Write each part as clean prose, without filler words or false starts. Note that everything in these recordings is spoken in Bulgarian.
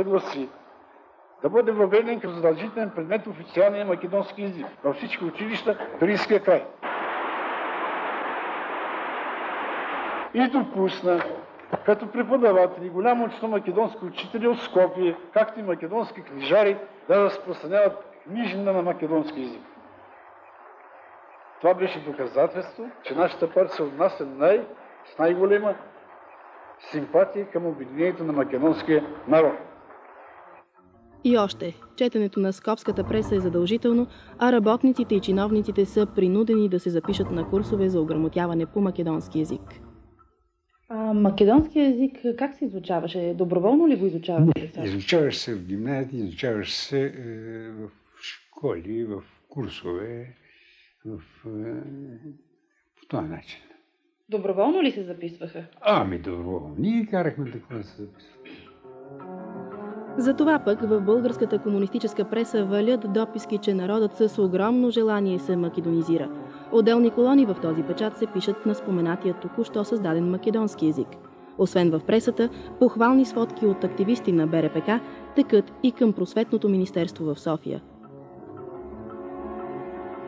гласи да бъде въведен като задължителен предмет официалния македонски език във всички училища в Пиринския край. И допусна като преподаватели голямо число македонски учители от Скопие, както и македонски книжари да разпространяват книжнина на македонски език. Това беше доказателство, че нашата партия се отнася с най-голема симпатия към обединението на македонския народ. И още, четенето на скопската преса е задължително, а работниците и чиновниците са принудени да се запишат на курсове за ограмотяване по македонски език. Македонски език как се изучаваше? Доброволно ли го изучавате? Изучаваш се в гимназия, изучаваш се в школи, в курсове, по този начин. Доброволно ли се записваха? Доброволно. Ние карахме такова да се записваме. Затова пък в българската комунистическа преса валят дописки, че народът с огромно желание се македонизира. Отделни колони в този печат се пишат на споменатия току-що създаден македонски език. Освен в пресата, похвални сводки от активисти на БРПК текат и към Просветното министерство в София.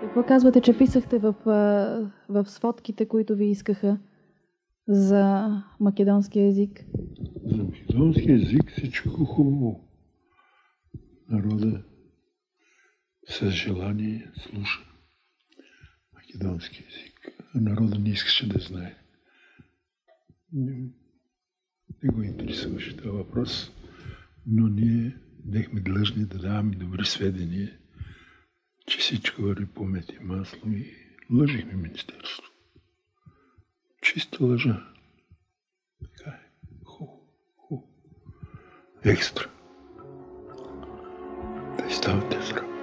Какво казвате, че писахте в сводките, които ви искаха за македонски език? За македонски език всичко хубаво. Народа с желание слуша македонски език. А народа не искаше да знае. Не го интересуваше този въпрос, но ние бяхме длъжни да даваме добри сведения, че всичко върви по мед и масло и лъжихме министерството. Чиста лъжа. Така е. Екстра. Да ставате здрави.